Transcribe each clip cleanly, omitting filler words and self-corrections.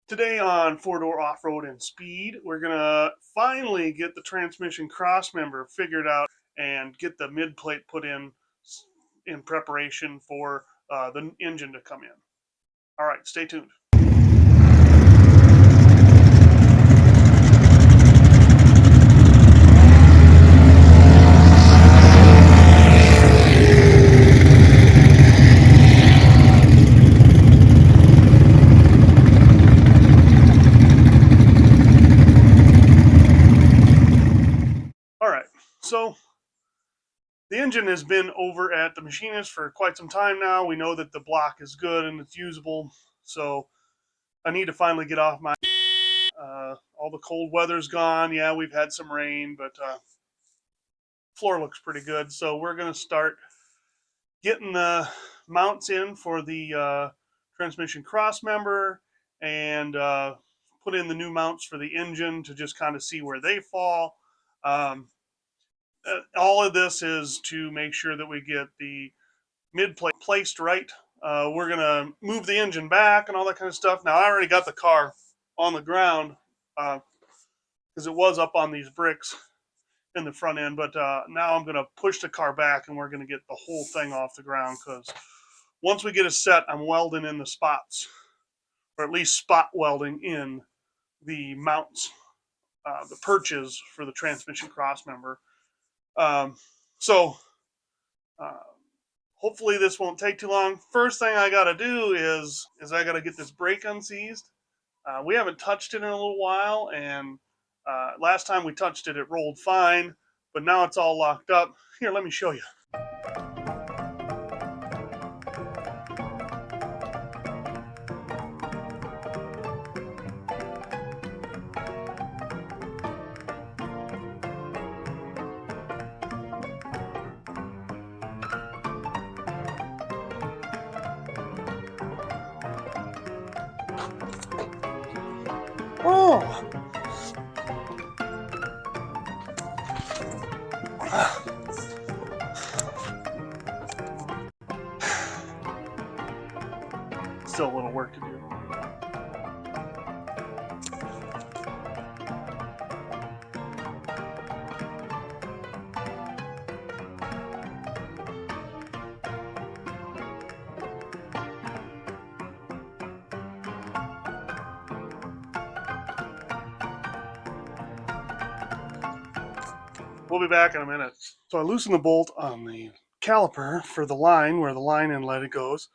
Today on Four Door Off Road and Speed, we're gonna finally get the transmission cross member figured out and get the mid plate put in preparation for the engine to come in. All right, stay tuned. All right, so the engine has been over at the machinist for quite some time now. We know that the block is good and it's usable, so I need to finally get off my. All the cold weather's gone. Yeah, we've had some rain, but floor looks pretty good. So we're gonna start getting the mounts in for the transmission cross member and put in the new mounts for the engine to just kind of see where they fall. Um, all of this is to make sure that we get the mid plate placed right. We're gonna move the engine back and all that kind of stuff. Now I already got the car on the ground because it was up on these bricks in the front end, but now I'm gonna push the car back and we're gonna get the whole thing off the ground because once we get it set, I'm welding in the spots, or at least spot welding in the mounts, the perches for the transmission cross member. Um, so uh, hopefully this won't take too long. First thing I got to do is I got to get this brake unseized. We haven't touched it in a little while, and last time we touched it, it rolled fine, but now it's all locked up. Here, let me show you. Oh! Still a little work to do. We'll be back in a minute. So I loosened the bolt on the caliper for the line, where the line inlet goes,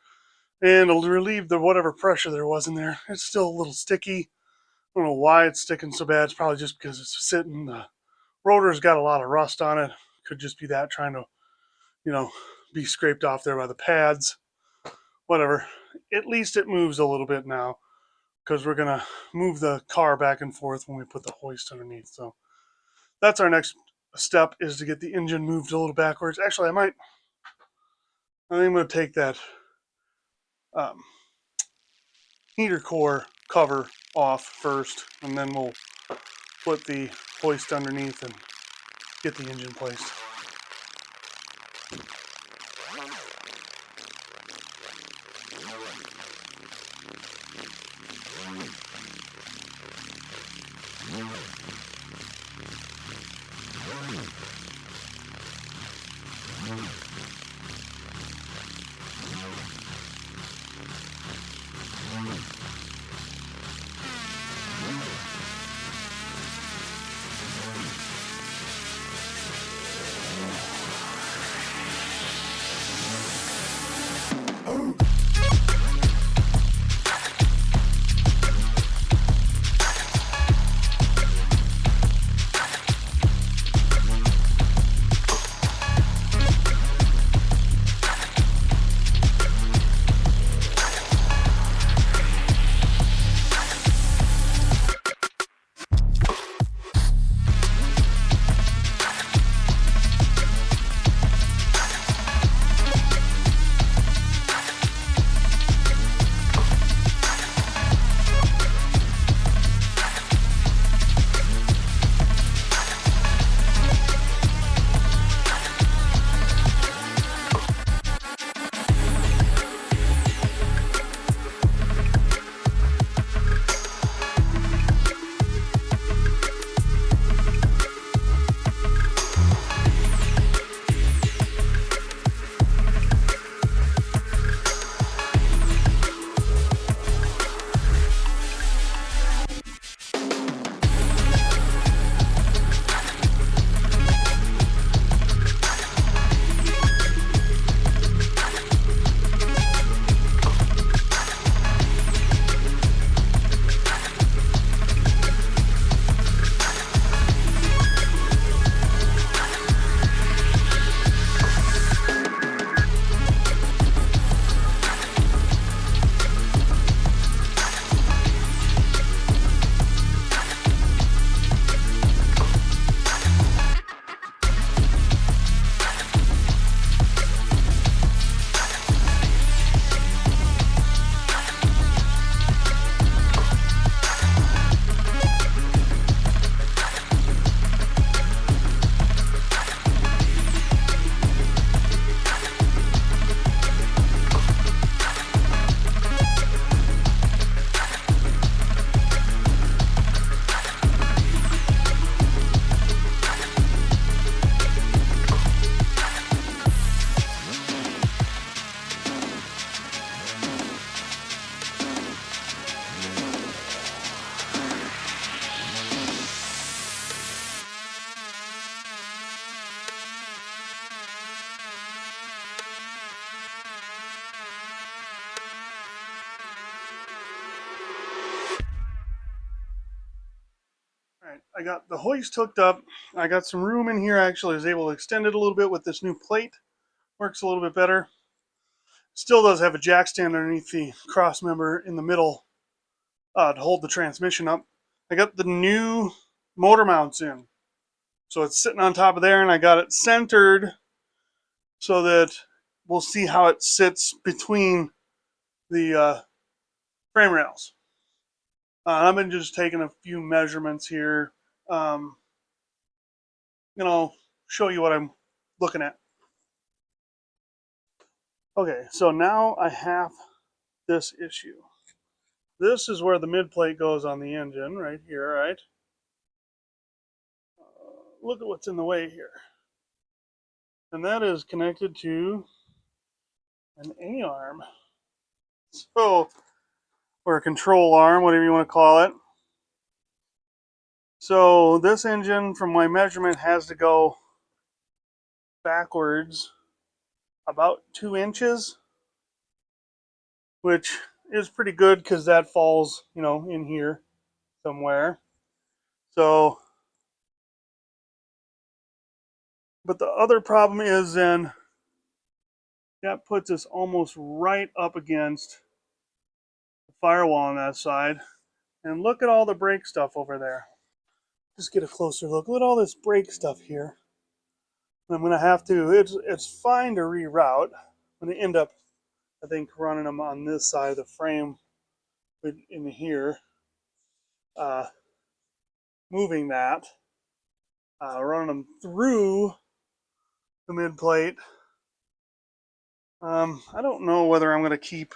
and it'll relieve the whatever pressure there was in there. It's still a little sticky. I don't know why it's sticking so bad. It's probably just because it's sitting. The rotor's got a lot of rust on it. Could just be that trying to, be scraped off there by the pads. Whatever. At least it moves a little bit now because we're going to move the car back and forth when we put the hoist underneath. So that's our next step, is to get the engine moved a little backwards. Actually, I think I'm going to take that heater core cover off first, and then we'll put the hoist underneath and get the engine placed. right, I got the hoist hooked up. I got some room in here. I actually was able to extend it a little bit with this new plate. Works a little bit better. Still does have a jack stand underneath the cross member in the middle to hold the transmission up. I got the new motor mounts in. So it's sitting on top of there, and I got it centered so that we'll see how it sits between the frame rails. I've been just taking a few measurements here. I'll show you what I'm looking at. Okay, so now I have this issue. This is where the mid plate goes on the engine, right here, right? Look at what's in the way here. And that is connected to an A-arm. So, or a control arm, whatever you want to call it. So this engine, from my measurement, has to go backwards about 2 inches, which is pretty good because that falls, in here somewhere. So, but the other problem is then that puts us almost right up against the firewall on that side. And look at all the brake stuff over there. Just get a closer look. Look at all this brake stuff here. I'm going to have to, it's fine to reroute. I'm going to end up, I think, running them on this side of the frame in here. Moving that. Running them through the mid plate. I don't know whether I'm going to keep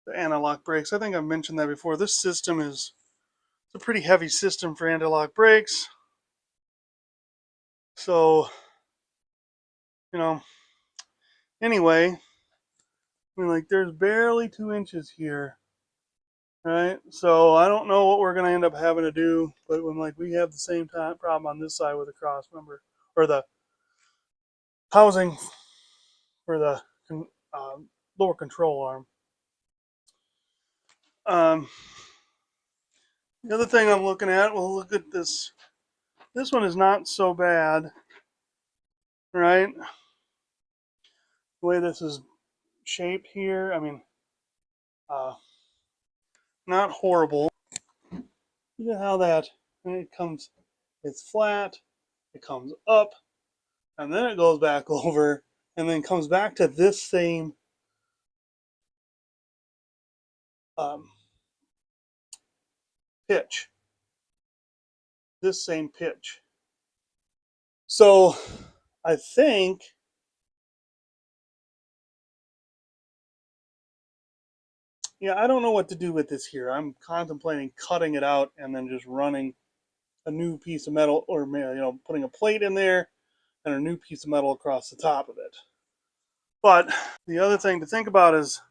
the anti-lock brakes. I think I've mentioned that before. This system is a pretty heavy system for anti-lock brakes. So, anyway, there's barely 2 inches here, right? So I don't know what we're going to end up having to do, but when we have the same problem on this side with the cross member, or the housing for the lower control arm. The other thing I'm looking at, well, look at this. This one is not so bad, right? The way this is shaped here, not horrible. Look at how that, it's flat, it comes up, and then it goes back over, and then comes back to this same pitch. This same pitch. So I think I don't know what to do with this here. I'm contemplating cutting it out and then just running a new piece of metal, or putting a plate in there and a new piece of metal across the top of it. But the other thing to think about is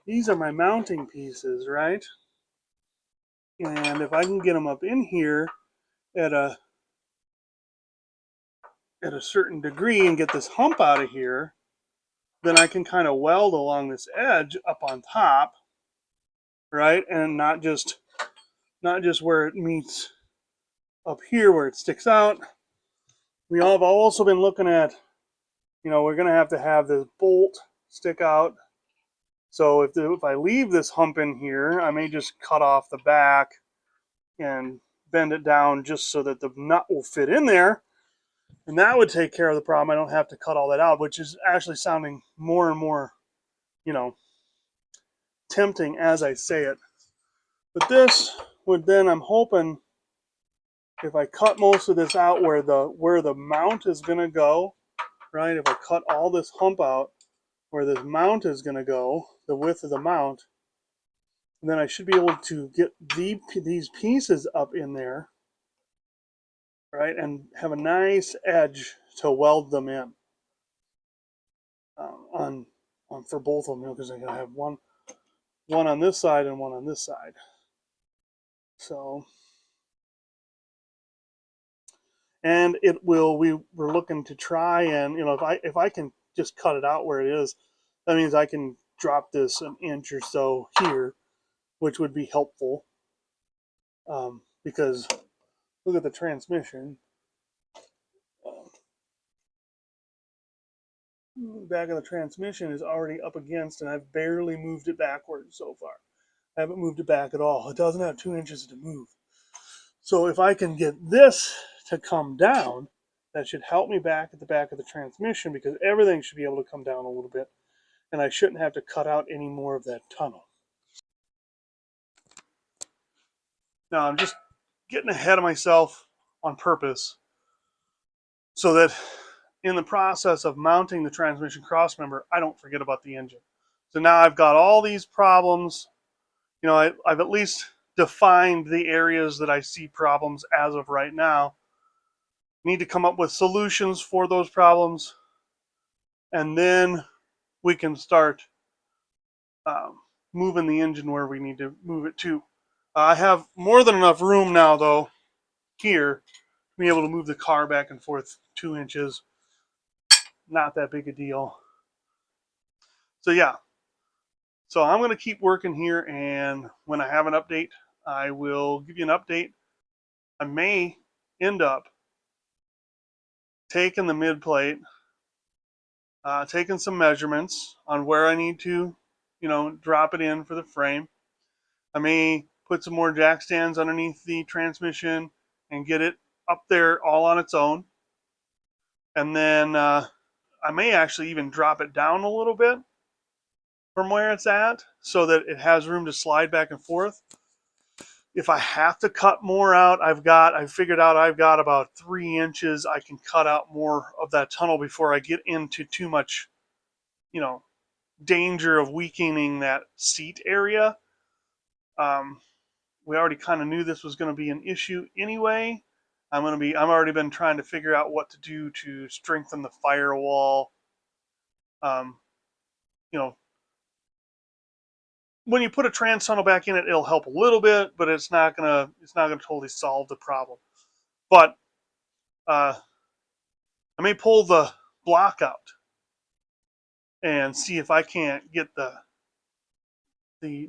these are my mounting pieces, right? And if I can get them up in here at a certain degree and get this hump out of here, then I can kind of weld along this edge up on top, right? And not just where it meets up here where it sticks out. We have also been looking at, we're going to have this bolt stick out. So if I leave this hump in here, I may just cut off the back and bend it down just so that the nut will fit in there. And that would take care of the problem. I don't have to cut all that out, which is actually sounding more and more, tempting as I say it. But this would then, I'm hoping, if I cut most of this out where the mount is going to go, right? If I cut all this hump out where this mount is going to go, the width of the mount, then I should be able to get these pieces up in there, right? And have a nice edge to weld them in on for both of them, because I'm going to have one on this side and one on this side. So, and we're looking to try and, if I can just cut it out where it is, that means I can drop this an inch or so here, which would be helpful, because look at the transmission. The back of the transmission is already up against, and I've barely moved it backwards so far. I haven't moved it back at all. It doesn't have 2 inches to move. So if I can get this to come down, that should help me back at the back of the transmission, because everything should be able to come down a little bit, and I shouldn't have to cut out any more of that tunnel. Now I'm just getting ahead of myself on purpose so that in the process of mounting the transmission crossmember, I don't forget about the engine. So now I've got all these problems. I've at least defined the areas that I see problems as of right now. Need to come up with solutions for those problems, and then we can start moving the engine where we need to move it to. I have more than enough room now, though, here to be able to move the car back and forth 2 inches. Not that big a deal. So yeah, so I'm going to keep working here, and when I have an update, I will give you an update. I may end up taking the mid plate, taking some measurements on where I need to, drop it in for the frame. I may put some more jack stands underneath the transmission and get it up there all on its own. And then I may actually even drop it down a little bit from where it's at so that it has room to slide back and forth. If I have to cut more out, I've figured out I've got about 3 inches. I can cut out more of that tunnel before I get into too much, danger of weakening that seat area. We already kind of knew this was going to be an issue anyway. I've already been trying to figure out what to do to strengthen the firewall. You know, when you put a trans tunnel back in it, it'll help a little bit, but it's not gonna totally solve the problem. But I may pull the block out and see if I can't get the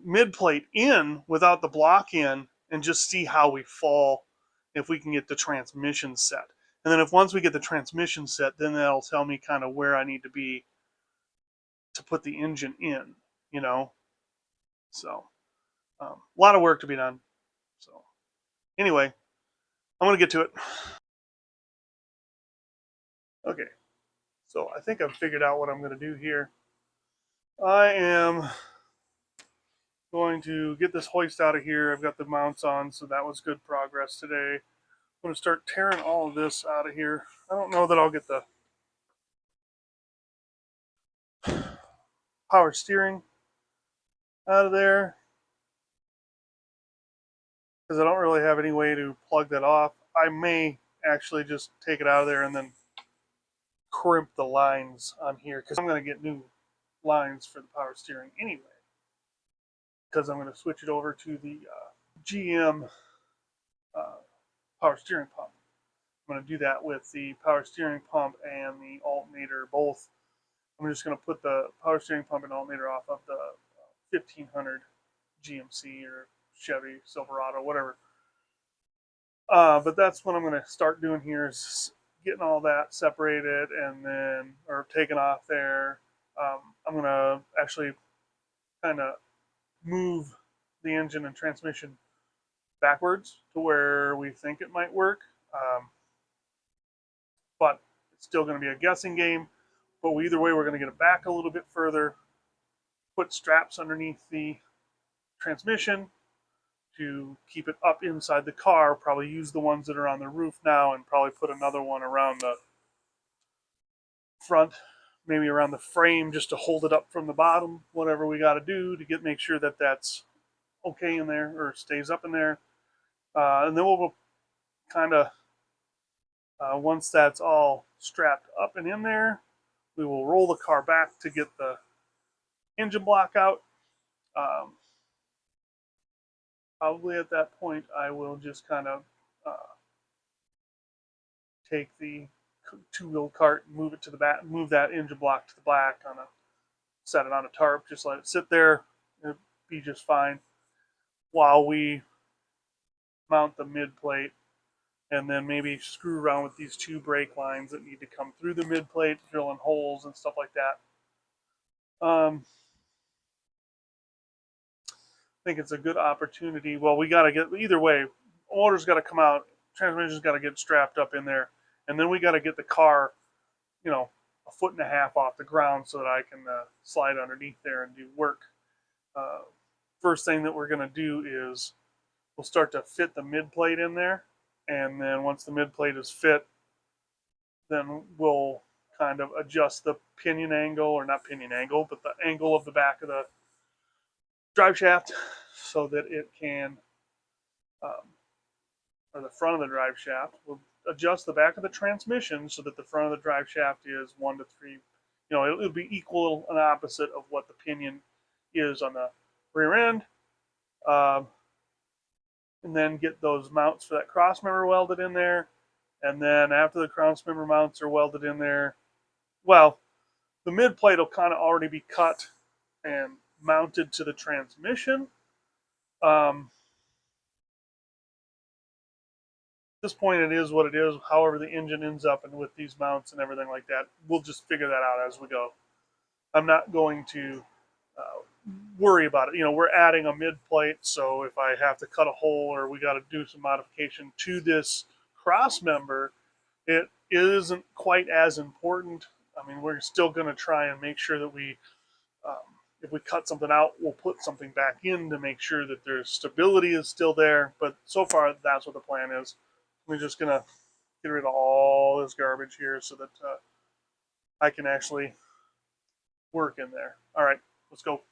mid plate in without the block in, and just see how we fall if we can get the transmission set. And then once we get the transmission set, then that'll tell me kind of where I need to be to put the engine in, So a lot of work to be done. So anyway, I'm going to get to it. Okay, so I think I've figured out what I'm going to do here. I am going to get this hoist out of here. I've got the mounts on, so that was good progress today. I'm going to start tearing all of this out of here. I don't know that I'll get the power steering out of there because I don't really have any way to plug that off. I may actually just take it out of there and then crimp the lines on here, because I'm going to get new lines for the power steering anyway, because I'm going to switch it over to the GM power steering pump. I'm going to do that with the power steering pump and the alternator both. I'm just going to put the power steering pump and alternator off of the 1500 GMC or Chevy Silverado, whatever. But that's what I'm going to start doing here, is getting all that separated or taken off there. I'm going to actually kind of move the engine and transmission backwards to where we think it might work. But it's still going to be a guessing game. But either way, we're going to get it back a little bit further, put straps underneath the transmission to keep it up inside the car, probably use the ones that are on the roof now, and probably put another one around the front, maybe around the frame, just to hold it up from the bottom, whatever we got to do to make sure that that's okay in there, or stays up in there. And then we'll kind of, once that's all strapped up and in there, we will roll the car back to get the engine block out. Probably at that point, I will just kind of take the two-wheel cart and move it to the back, move that engine block to the back, set it on a tarp, just let it sit there. It'll be just fine while we mount the mid plate and then maybe screw around with these two brake lines that need to come through the mid plate, drilling holes and stuff like that. I think it's a good opportunity. Well, we got to get either way. Motor's got to come out, transmission's got to get strapped up in there, and then we got to get the car, a foot and a half off the ground so that I can slide underneath there and do work. Uh, First thing that we're going to do is we'll start to fit the mid plate in there, and then once the mid plate is fit, then we'll kind of adjust the pinion angle, or not pinion angle, but the angle of the back of the drive shaft so that it can, um, or the front of the drive shaft. We'll adjust the back of the transmission so that the front of the drive shaft is 1 to 3. It'll be equal and opposite of what the pinion is on the rear end. And then get those mounts for that cross member welded in there. And then after the cross member mounts are welded in there, well, the mid plate will kind of already be cut and mounted to the transmission. At this point, it is what it is. However, the engine ends up, and with these mounts and everything like that, we'll just figure that out as we go. I'm not going to worry about it. We're adding a mid plate, so if I have to cut a hole or we got to do some modification to this cross member, it isn't quite as important. I mean, we're still going to try and make sure that if we cut something out, we'll put something back in to make sure that there's stability is still there. But so far, that's what the plan is. We're just going to get rid of all this garbage here so that I can actually work in there. All right, let's go.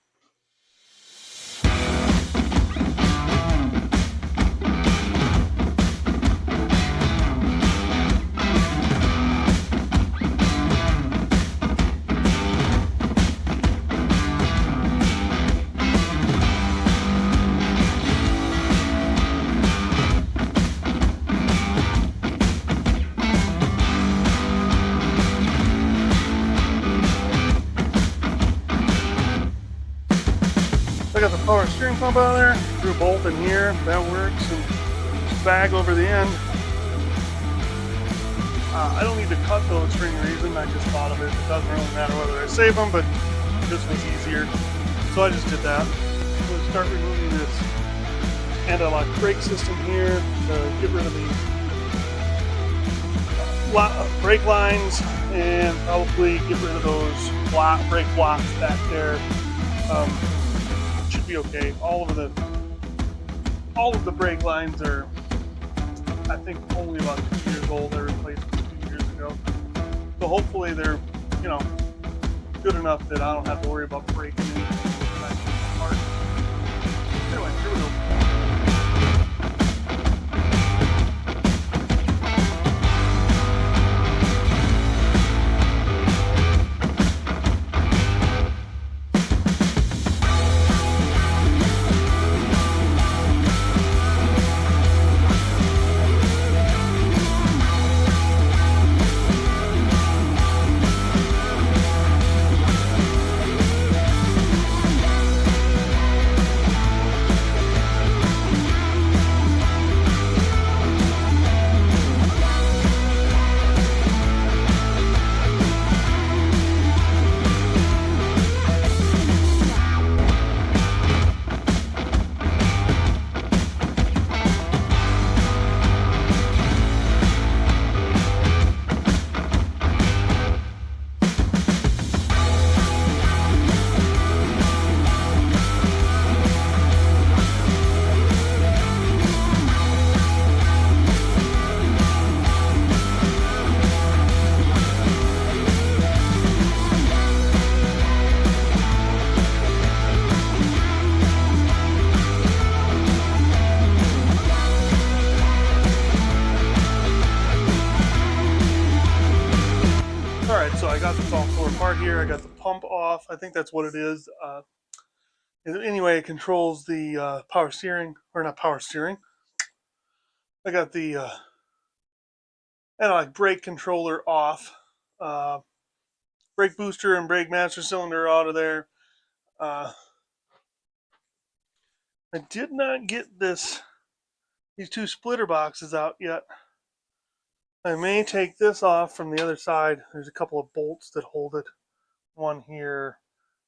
I got the power steering pump out of there, threw a bolt in here, that works, and just bag over the end. I don't need to cut those for any reason, I just thought of it. It doesn't really matter whether I save them, but this was easier, so I just did that. So let's start removing this anti-lock brake system here to get rid of the brake lines and probably get rid of those brake blocks back there. Should be okay. All of the brake lines are, I think, only about 2 years old. I replaced them 2 years ago, so hopefully they're good enough that I don't have to worry about breaking anything apart. Anyway, here we go. So I got this all tore apart here. I got the pump off. I think that's what it is. Anyway, it controls the power steering, or not power steering. I got the brake controller off. Brake booster and brake master cylinder out of there. I did not get these two splitter boxes out yet. I may take this off from the other side. There's a couple of bolts that hold it. One here.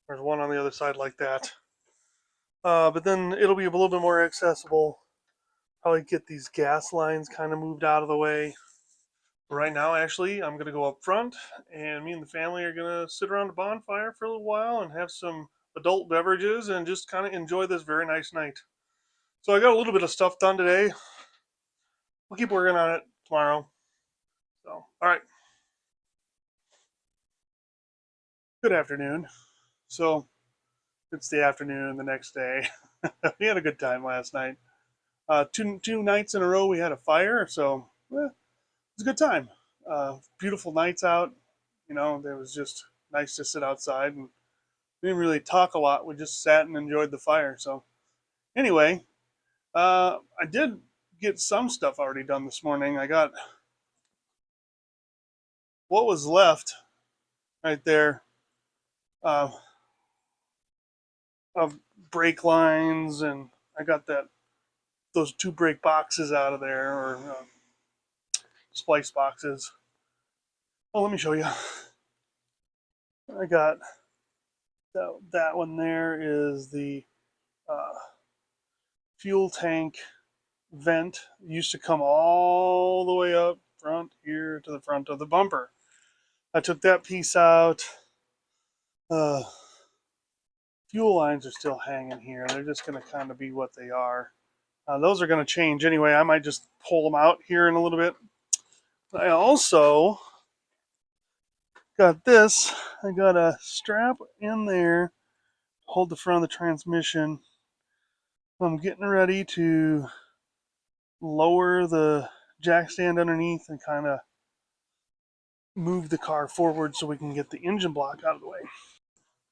There's one on the other side like that. But then it'll be a little bit more accessible. Probably get these gas lines kind of moved out of the way. Right now, actually, I'm going to go up front, and me and the family are going to sit around a bonfire for a little while and have some adult beverages and just kind of enjoy this very nice night. So I got a little bit of stuff done today. We'll keep working on it tomorrow. So, all right. Good afternoon. So it's the afternoon the next day. We had a good time last night. Two nights in a row we had a fire, so it was a good time. Beautiful nights out. You know, it was just nice to sit outside, and we didn't really talk a lot. We just sat and enjoyed the fire. So anyway, I did get some stuff already done this morning. I got what was left right there uh, of brake lines, and I got those two brake boxes out of there, or splice boxes. Oh, let me show you. I got that one there is the uh, fuel tank vent. It used to come all the way up front here to the front of the bumper. I took that piece out. Uh, Fuel lines are still hanging here. They're just going to kind of be what they are. Those are going to change anyway. I might just pull them out here in a little bit. I also got this. I got a strap in there to hold the front of the transmission. I'm getting ready to lower the jack stand underneath and kind of move the car forward so we can get the engine block out of the way.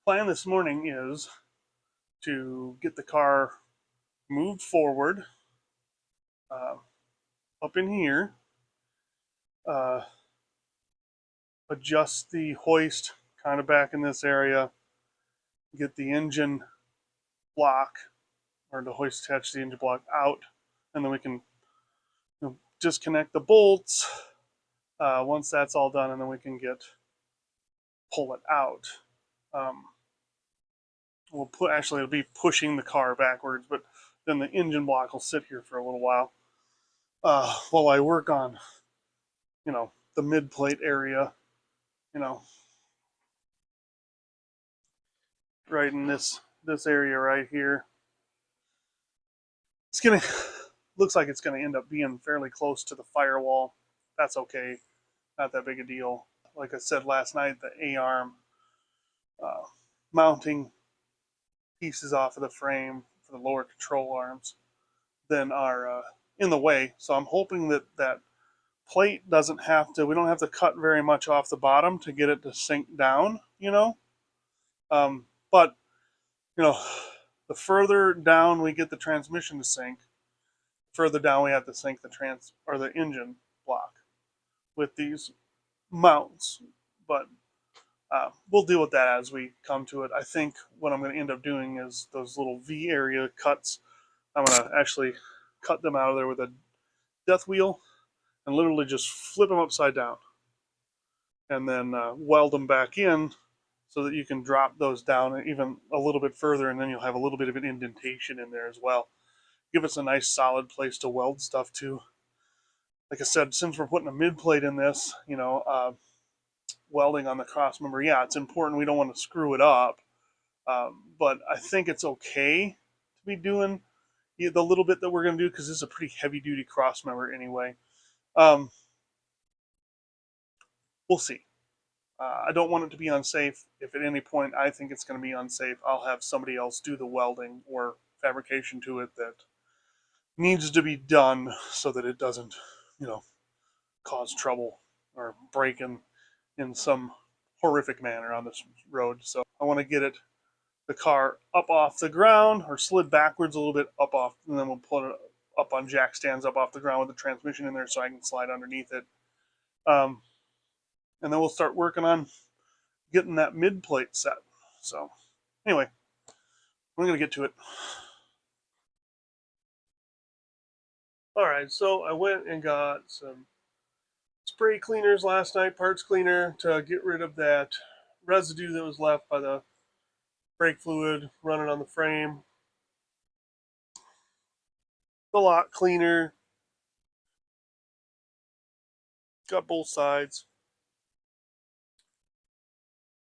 Plan this morning is to get the car moved forward uh, up in here, uh, adjust the hoist kind of back in this area, get the engine block or the hoist attached to the engine block out, and then we can disconnect the bolts once that's all done, and then we can pull it out. Um, we'll put actually it'll be pushing the car backwards, but then the engine block will sit here for a little while I work on the mid plate area, you know, right in this area right here. It's gonna looks like it's gonna end up being fairly close to the firewall. That's okay, not that big a deal. Like I said last night, the A-arm uh, mounting pieces off of the frame for the lower control arms then are in the way. So I'm hoping that plate doesn't have to. We don't have to cut very much off the bottom to get it to sink down. But you know, the further down we get the transmission to sink, further down we have to sink the engine block with these mounts. But we'll deal with that as we come to it. I think what I'm going to end up doing is those little V area cuts. I'm going to actually cut them out of there with a death wheel and literally just flip them upside down and then weld them back in so that you can drop those down even a little bit further, and then you'll have a little bit of an indentation in there as well. Give us a nice solid place to weld stuff to. Like I said, since we're putting a mid plate in this, welding on the cross member, yeah, it's important. We don't want to screw it up, but I think it's okay to be doing the little bit that we're going to do because this is a pretty heavy duty cross member anyway. Um, we'll see. I don't want it to be unsafe. If at any point I think it's going to be unsafe, I'll have somebody else do the welding or fabrication to it that needs to be done so that it doesn't, cause trouble or break in some horrific manner on this road. So I want to get the car up off the ground or slid backwards a little bit up off, and then we'll put it up on jack stands up off the ground with the transmission in there so I can slide underneath it. And then we'll start working on getting that mid plate set. So anyway, I'm going to get to it. All right, so I went and got some spray cleaners last night, parts cleaner, to get rid of that residue that was left by the brake fluid running on the frame. A lot cleaner. Got both sides.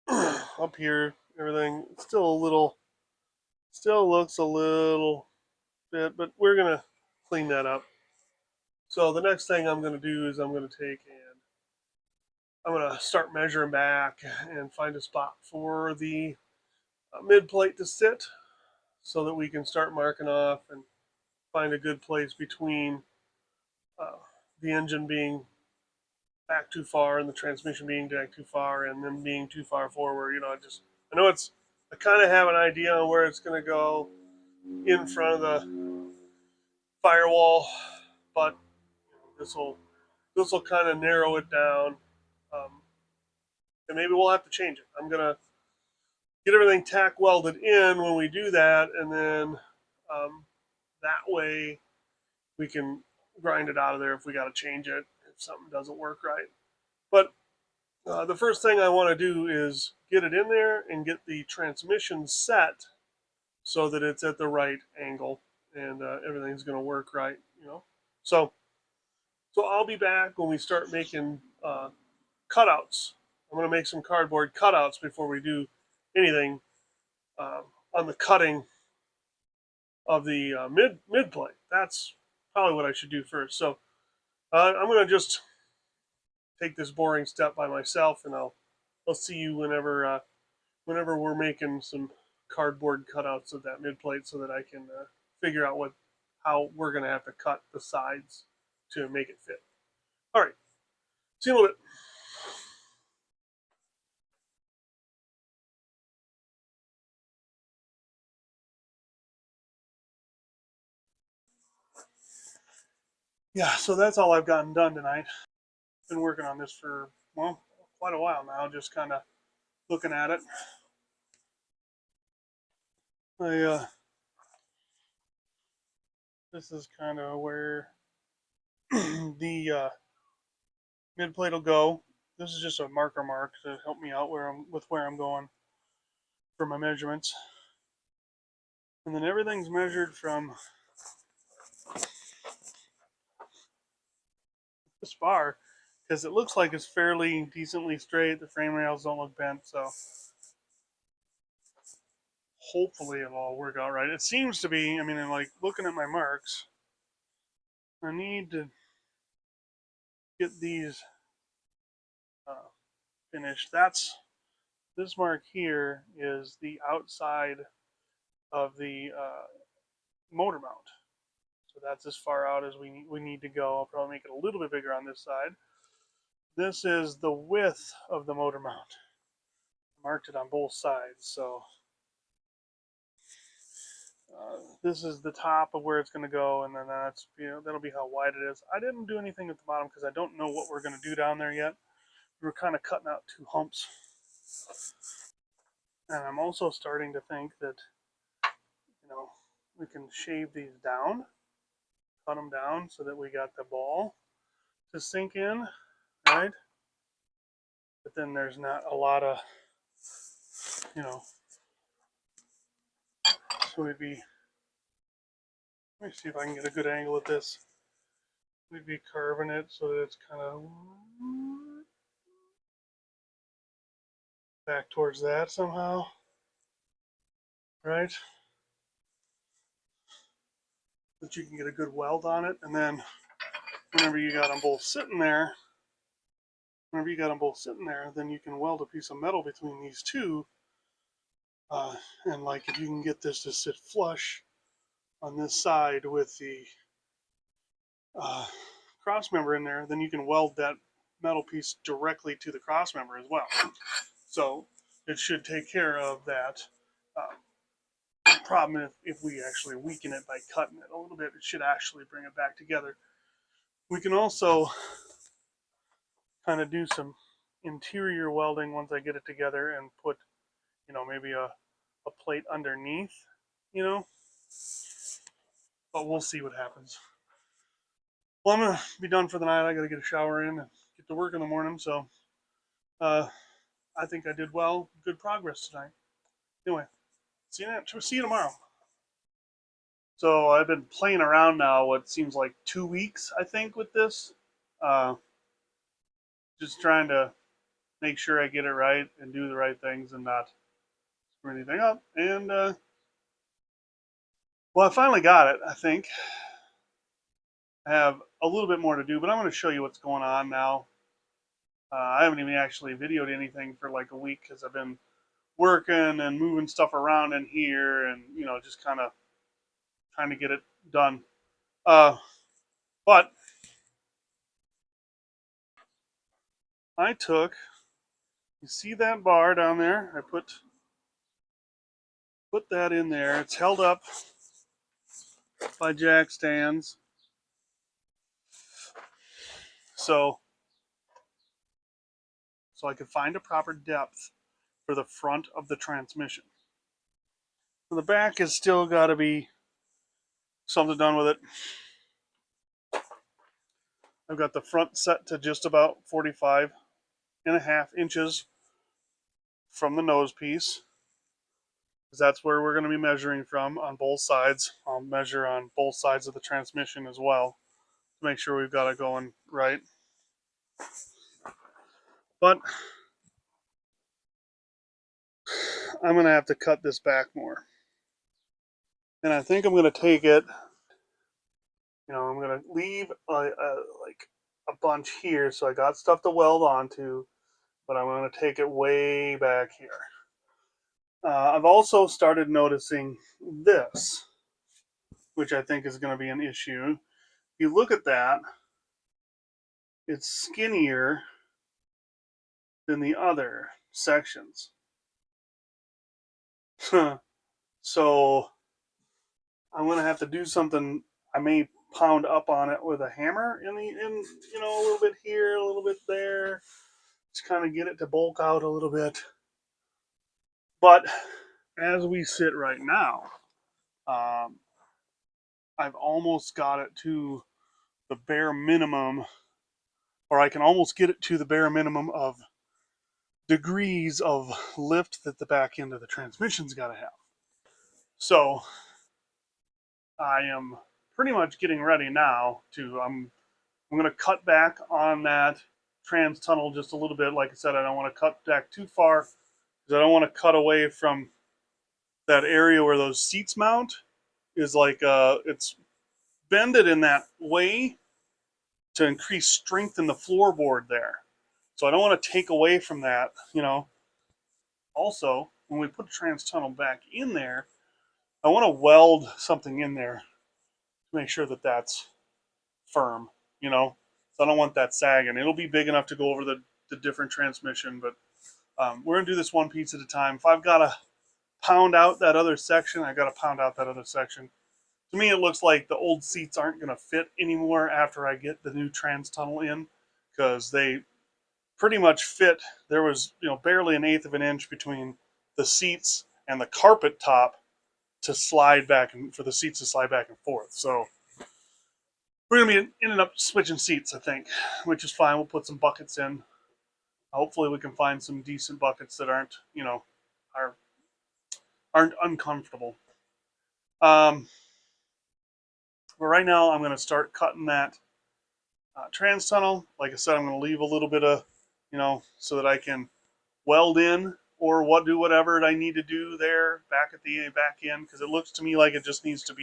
Up here, everything still looks a little bit, but we're gonna clean that up. So the next thing I'm gonna do is I'm gonna start measuring back and find a spot for the mid plate to sit, so that we can start marking off and find a good place between uh, the engine being back too far and the transmission being back too far and then being too far forward. I know I kind of have an idea on where it's going to go in front of the firewall, but this will kind of narrow it down, and maybe we'll have to change it. I'm gonna get everything tack welded in when we do that, and then that way we can grind it out of there if we got to change it if something doesn't work right. But the first thing I want to do is get it in there and get the transmission set so that it's at the right angle and everything's going to work right. So so I'll be back when we start making cutouts. I'm going to make some cardboard cutouts before we do anything on the cutting of the mid plate. That's probably what I should do first. So I'm going to just take this boring step by myself, and I'll see you whenever we're making some cardboard cutouts of that mid plate, so that I can figure out how we're going to have to cut the sides to make it fit. All right, see you in a little bit. Yeah, so that's all I've gotten done tonight. Been working on this for, well, quite a while now, just kind of looking at it. I This is kind of where the mid plate will go. This is just a marker mark to help me out where I'm going for my measurements. And then everything's measured from this far, because it looks like it's fairly decently straight. The frame rails don't look bent, so hopefully it'll all work out right. It seems to be. I mean, I'm like looking at my marks. I need to get these finished. This mark here is the outside of the motor mount. So that's as far out as we need to go. I'll probably make it a little bit bigger on this side. This is the width of the motor mount. I marked it on both sides, so this is the top of where it's going to go, and then that'll be how wide it is. I didn't do anything at the bottom because I don't know what we're going to do down there yet. We're kind of cutting out two humps, and I'm also starting to think that we can shave these down, cut them down so that we got the ball to sink in, right? But then there's not a lot of, so we'd be, let me see if I can get a good angle at this. We'd be carving it so that it's kind of back towards that somehow, right? That you can get a good weld on it, and then whenever you got them both sitting there, then you can weld a piece of metal between these two. And like if you can get this to sit flush on this side with the cross member in there, then you can weld that metal piece directly to the cross member as well. So it should take care of that problem. If we actually weaken it by cutting it a little bit, it should actually bring it back together. We can also kind of do some interior welding once I get it together and put, maybe a plate underneath, but we'll see what happens. Well, I'm going to be done for the night. I got to get a shower in and get to work in the morning, so I think I did well. Good progress tonight. Anyway, see you tomorrow. So I've been playing around now what seems like 2 weeks, I think, with this. Uh, just trying to make sure I get it right and do the right things and not screw anything up. And well, I finally got it. I think I have a little bit more to do, but I'm going to show you what's going on now. I haven't even actually videoed anything for like a week because I've been working and moving stuff around in here, and just kind of trying to get it done. But I took, you see that bar down there? I put that in there. It's held up by jack stands. So I could find a proper depth for the front of the transmission. So the back has still got to be something done with it. I've got the front set to just about 45.5 inches from the nose piece, because that's where we're going to be measuring from on both sides. I'll measure on both sides of the transmission as well to make sure we've got it going right. But I'm going to have to cut this back more. And I think I'm going to take it, I'm going to leave like a bunch here, so I got stuff to weld onto, but I'm going to take it way back here. I've also started noticing this, which I think is going to be an issue. If you look at that, it's skinnier than the other sections. So I'm going to have to do something. I may pound up on it with a hammer in a little bit here, a little bit there, to kind of get it to bulk out a little bit. But as we sit right now, I've almost got it to the bare minimum, or I can almost get it to the bare minimum of degrees of lift that the back end of the transmission's got to have. So I am pretty much getting ready now to, I'm going to cut back on that trans tunnel just a little bit. Like I said, I don't want to cut back too far because I don't want to cut away from that area where those seats mount. Is like it's bended in that way to increase strength in the floorboard there. So I don't want to take away from that. Also, when we put the trans tunnel back in there, I want to weld something in there to make sure that that's firm. So I don't want that sagging. It'll be big enough to go over the different transmission, but we're going to do this one piece at a time. If I've got to pound out that other section, I got to pound out that other section. To me, it looks like the old seats aren't going to fit anymore after I get the new trans tunnel in, because they pretty much fit. There was barely an eighth of an inch between the seats and the carpet top to slide back, and for the seats to slide back and forth. So we're going to be ending up switching seats, I think, which is fine. We'll put some buckets in. Hopefully we can find some decent buckets that aren't uncomfortable. But right now I'm going to start cutting that trans tunnel. Like I said, I'm going to leave a little bit of, so that I can weld in or do whatever I need to do there back at the back end, because it looks to me like it just needs to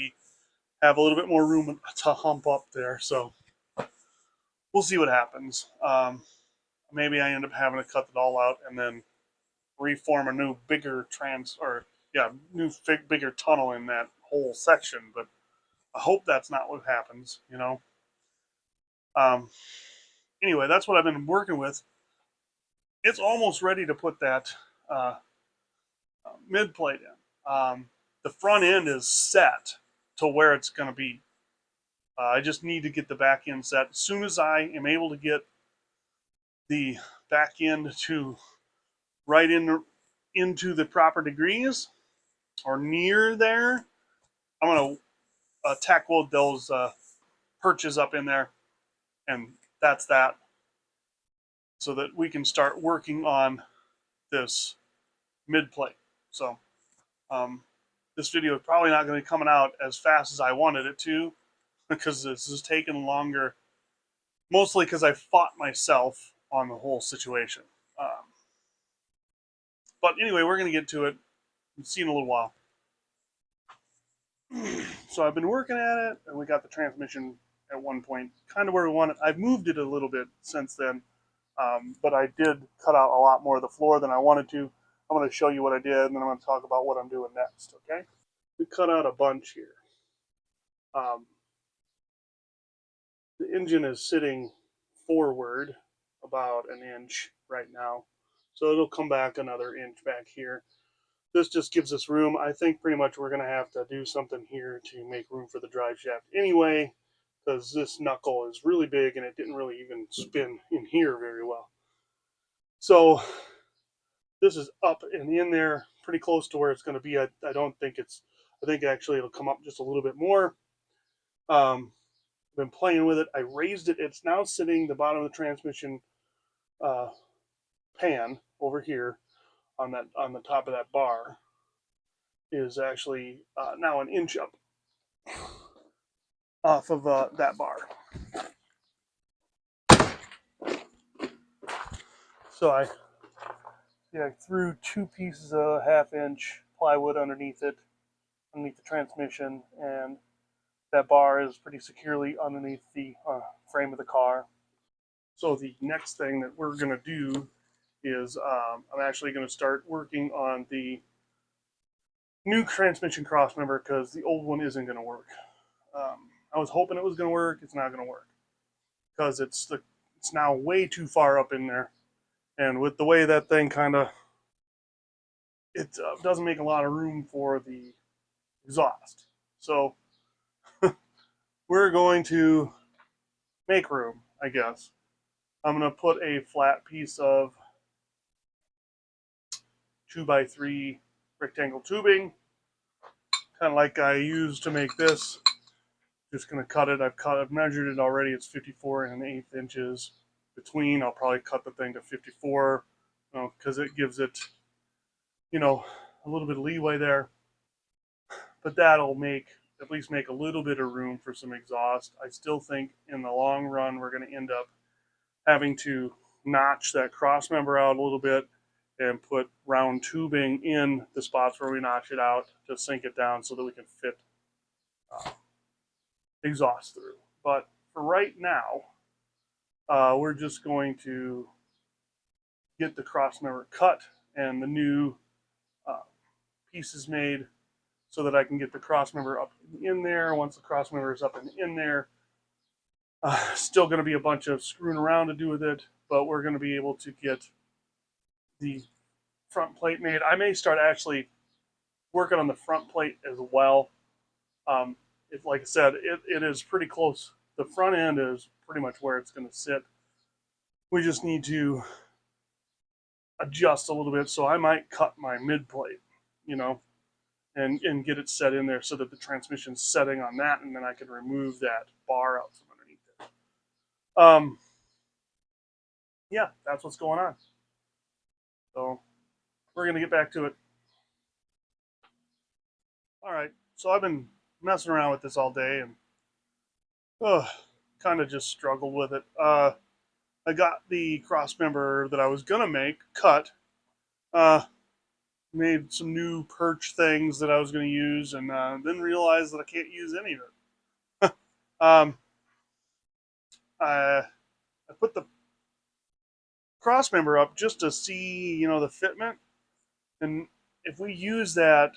have a little bit more room to hump up there. So we'll see what happens. Maybe I end up having to cut it all out and then reform a new bigger bigger tunnel in that whole section. But I hope that's not what happens. Anyway, that's what I've been working with. It's almost ready to put that mid plate in. The front end is set to where it's going to be. I just need to get the back end set. As soon as I am able to get the back end to right into the proper degrees or near there, I'm going to tack weld those perches up in there, and that's that. so that we can start working on this mid plate. So this video is probably not going to be coming out as fast as I wanted it to, because this is taking longer, mostly because I fought myself on the whole situation. But anyway, we're going to get to it. See you in a little while. So I've been working at it, and we got the transmission at one point kind of where we want it. I've moved it a little bit since then, but I did cut out a lot more of the floor than I wanted to. I'm going to show you what I did, and then I'm going to talk about what I'm doing next, okay? We cut out a bunch here. The engine is sitting forward about an inch right now, so it'll come back another inch back here. This just gives us room. I think pretty much we're going to have to do something here to make room for the drive shaft anyway, because this knuckle is really big and it didn't really even spin in here very well. So this is up and in there pretty close to where it's going to be. I don't think it's, I think actually it'll come up just a little bit more. Been playing with it. I raised it. It's now sitting the bottom of the transmission pan over here on the top of that bar is actually now an inch up off of that bar. So I threw 2 pieces of 1/2 inch plywood underneath it, underneath the transmission, and that bar is pretty securely underneath the frame of the car. So the next thing that we're going to do is I'm actually going to start working on the new transmission crossmember, because the old one isn't going to work. I was hoping it was going to work. It's not going to work because it's now way too far up in there, and with the way that thing kind of it doesn't make a lot of room for the exhaust. So we're going to make room, I guess. I'm going to put a flat piece of 2x3 rectangle tubing, kind of like I used to make this. Just going to cut it. I've measured it already. It's 54 1/8 inches between. I'll probably cut the thing to 54, because it gives it, a little bit of leeway there. But that'll at least make a little bit of room for some exhaust. I still think in the long run we're going to end up having to notch that cross member out a little bit and put round tubing in the spots where we notch it out to sink it down so that we can fit exhaust through. But for right now, we're just going to get the cross member cut and the new pieces made so that I can get the cross member up in there. Once the cross member is up and in there, still going to be a bunch of screwing around to do with it, but we're going to be able to get the front plate made. I may start actually working on the front plate as well. Like I said, it is pretty close. The front end is pretty much where it's going to sit. We just need to adjust a little bit, so I might cut my mid plate, and get it set in there so that the transmission's setting on that, and then I can remove that bar out from underneath it. Yeah, that's what's going on. So we're going to get back to it. All right, so I've been messing around with this all day and kind of just struggled with it. I got the cross member that I was going to make cut, made some new perch things that I was going to use, and then realized that I can't use any of it. I put the cross member up just to see, the fitment, and if we use that,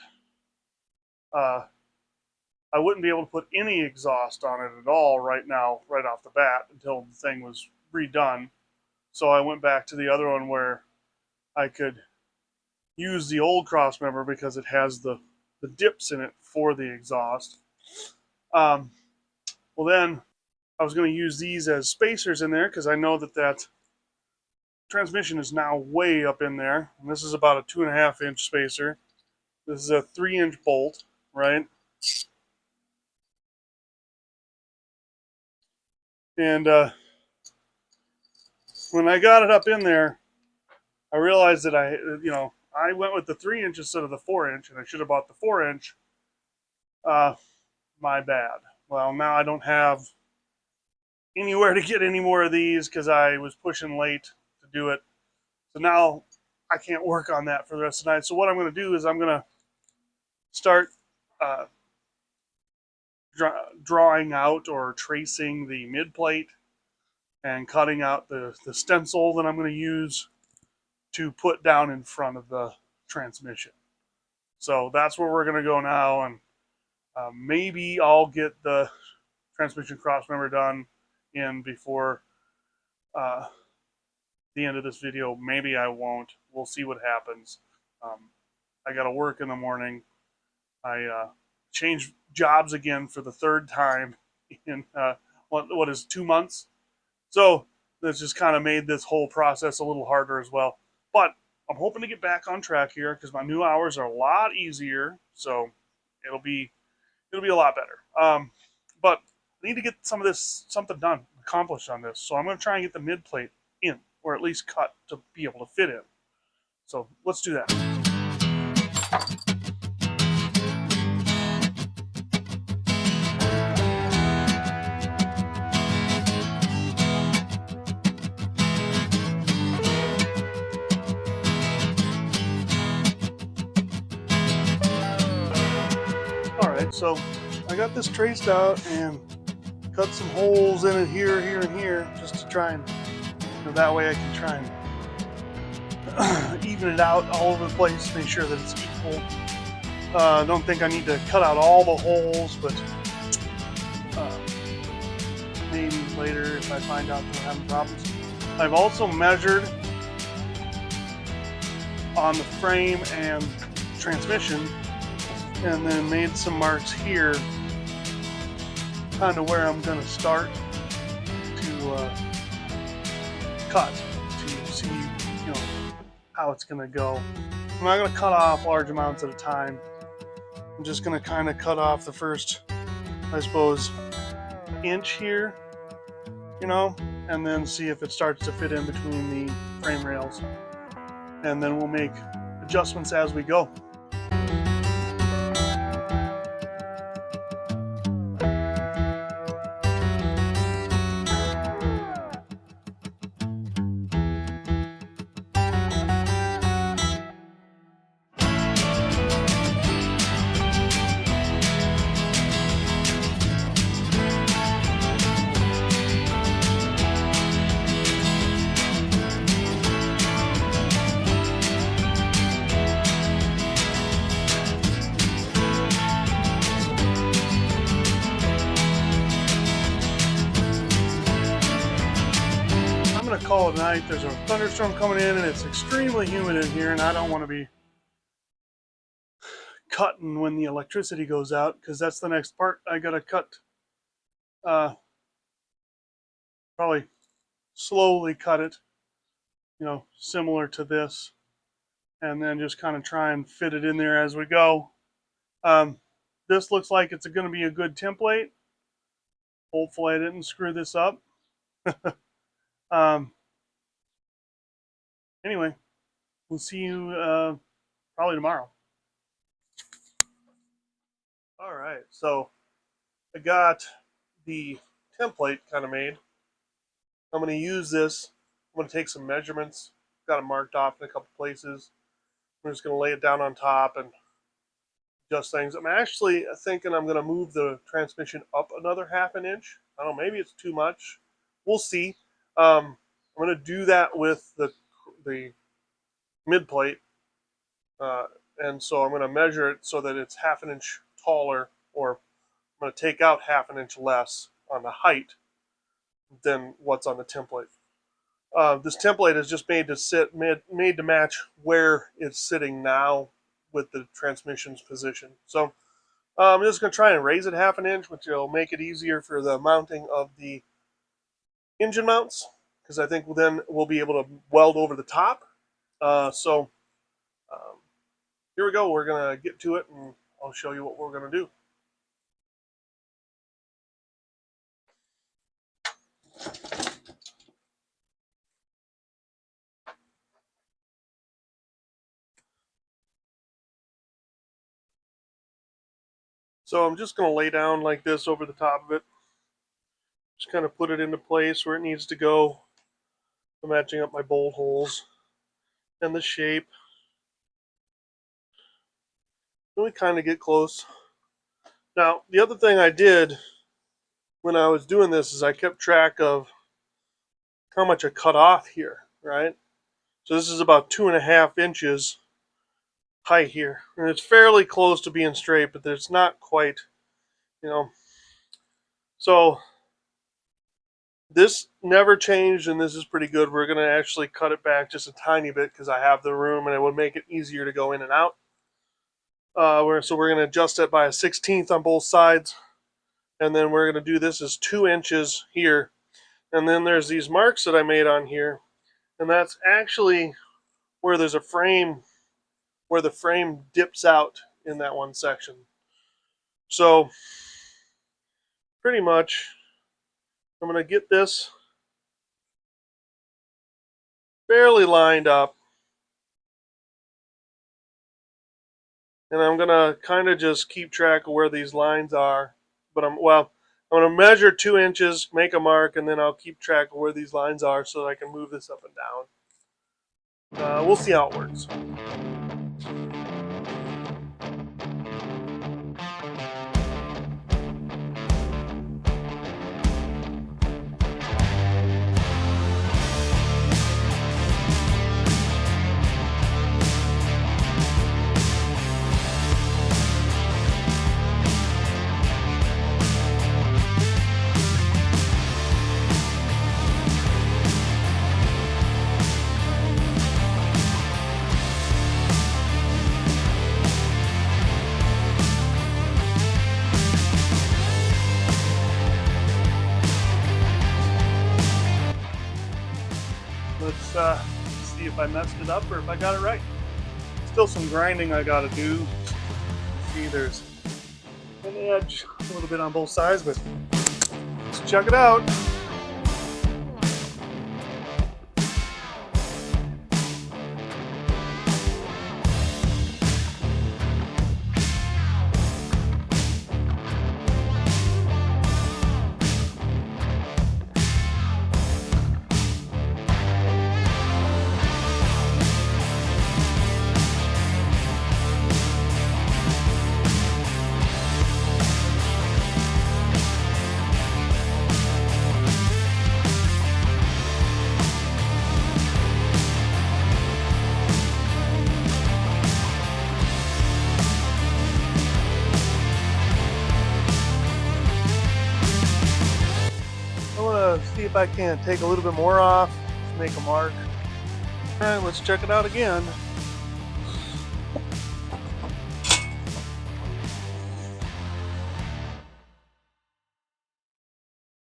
I wouldn't be able to put any exhaust on it at all right now, right off the bat, until the thing was redone. So I went back to the other one where I could use the old cross member because it has the dips in it for the exhaust. Well, then I was going to use these as spacers in there because I know that transmission is now way up in there. And this is about a 2.5 inch spacer. This is a 3-inch bolt, right? And when I got it up in there, I realized that I went with the 3 inch instead of the 4 inch, and I should have bought the 4 inch. Uh, my bad. Well, now I don't have anywhere to get any more of these because I was pushing late to do it. So now I can't work on that for the rest of the night. So what I'm going to do is I'm going to start uh, drawing out or tracing the mid plate and cutting out the stencil that I'm going to use to put down in front of the transmission. So that's where we're going to go now, and maybe I'll get the transmission crossmember done in before uh, the end of this video. Maybe I won't. We'll see what happens. I got to work in the morning. I changed jobs again for the third time in what is 2 months. So that's just kind of made this whole process a little harder as well. But I'm hoping to get back on track here because my new hours are a lot easier. So it'll be a lot better. But I need to get something done, accomplished on this. So I'm going to try and get the mid plate in, or at least cut to be able to fit in. So let's do that. Alright, so I got this traced out and cut some holes in it here, here, and here, just to try and, that way I can try and even it out all over the place, make sure that it's equal. I don't think I need to cut out all the holes, but maybe later if I find out that I'm having problems. I've also measured on the frame and transmission, and then made some marks here, kind of where I'm going to start to cut to see, how it's going to go. I'm not going to cut off large amounts at a time. I'm just going to kind of cut off the first, I suppose, inch here, and then see if it starts to fit in between the frame rails. And then we'll make adjustments as we go. Call it night. There's a thunderstorm coming in and it's extremely humid in here, and I don't want to be cutting when the electricity goes out, because that's the next part. I gotta cut, probably slowly cut it, similar to this, and then just kind of try and fit it in there as we go. This looks like it's going to be a good template. Hopefully I didn't screw this up. Anyway, we'll see you probably tomorrow. All right, so I got the template kind of made. I'm going to use this. I'm going to take some measurements. Got it marked off in a couple places. I'm just going to lay it down on top and adjust things. I'm actually thinking I'm going to move the transmission up another 1/2 inch. I don't know, maybe it's too much. We'll see. I'm going to do that with the mid plate, and so I'm going to measure it so that it's 1/2 inch taller, or I'm going to take out 1/2 inch less on the height than what's on the template. This template is just made to match where it's sitting now with the transmission's position. So I'm just going to try and raise it 1/2 inch, which will make it easier for the mounting of the engine mounts, because I think then we'll be able to weld over the top. So here we go. We're going to get to it, and I'll show you what we're going to do. So I'm just going to lay down like this over the top of it. Just kind of put it into place where it needs to go. I'm matching up my bolt holes and the shape. And we kind of get close. Now, the other thing I did when I was doing this is I kept track of how much I cut off here, right? So this is about 2.5 inches height here. And it's fairly close to being straight, but it's not quite, you know. So this never changed, and this is pretty good. We're going to actually cut it back just a tiny bit because I have the room, and it would make it easier to go in and out. So we're going to adjust it by a 1/16 on both sides, and then we're going to do this as 2 inches here. And then there's these marks that I made on here, and that's actually where there's a frame, where the frame dips out in that one section. So pretty much I'm going to get this fairly lined up, and I'm going to kind of just keep track of where these lines are. But I'm going to measure 2 inches, make a mark, and then I'll keep track of where these lines are so that I can move this up and down. We'll see how it works. Let's see if I messed it up or if I got it right. Still some grinding I gotta do. See, there's an edge a little bit on both sides, but let's check it out. See if I can take a little bit more off, make a mark. All right, let's check it out again.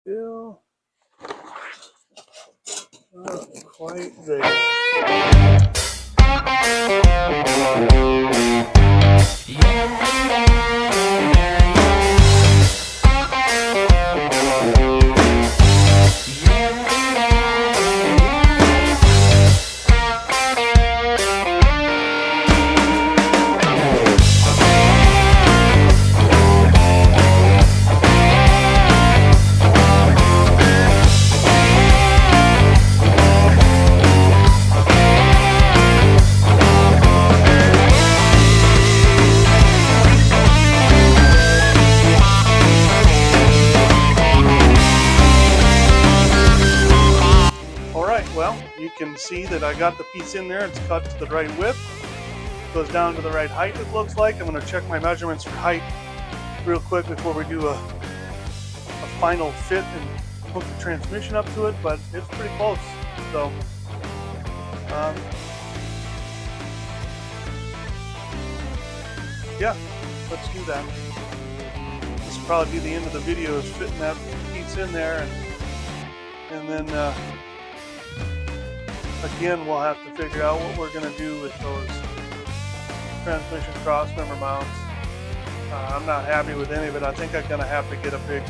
Still not quite there. Well, you can see that I got the piece in there. It's cut to the right width. Goes down to the right height, it looks like. I'm going to check my measurements for height real quick before we do a final fit and hook the transmission up to it, but it's pretty close. So, yeah, let's do that. This will probably be the end of the video, is fitting that piece in there, and then again, we'll have to figure out what we're going to do with those transmission cross member mounts. I'm not happy with any of it. I think I'm going to have to get a big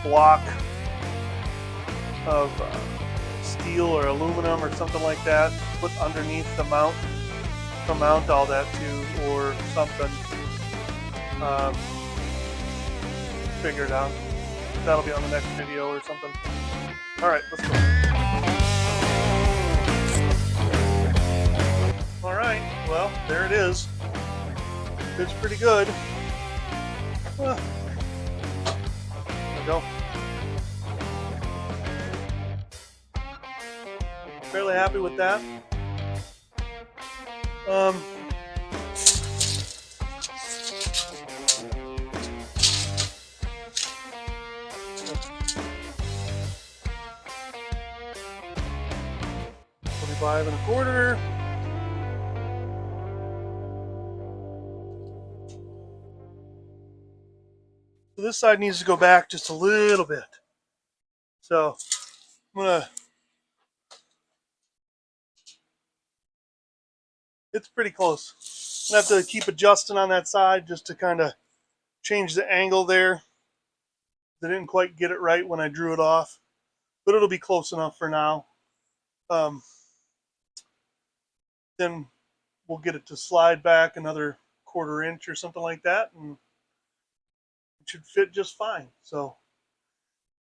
block of steel or aluminum or something like that, put underneath the mount to mount all that to, or something. figure it out. That'll be on the next video or something. All right, let's go. All right, well, there it is. It's pretty good. There we go. Fairly happy with that. $45.25. So this side needs to go back just a little bit. So I'm gonna. It's pretty close. I'm gonna have to keep adjusting on that side just to kind of change the angle there. I didn't quite get it right when I drew it off, but it'll be close enough for now. Then we'll get it to slide back another 1/4 inch or something like that, and it should fit just fine. So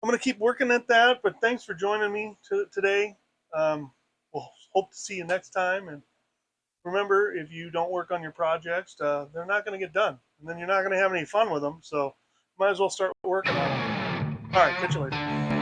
I'm going to keep working at that, but thanks for joining me today. We'll hope to see you next time. And remember, if you don't work on your projects, they're not going to get done, and then you're not going to have any fun with them. So might as well start working on them. All right, catch you later.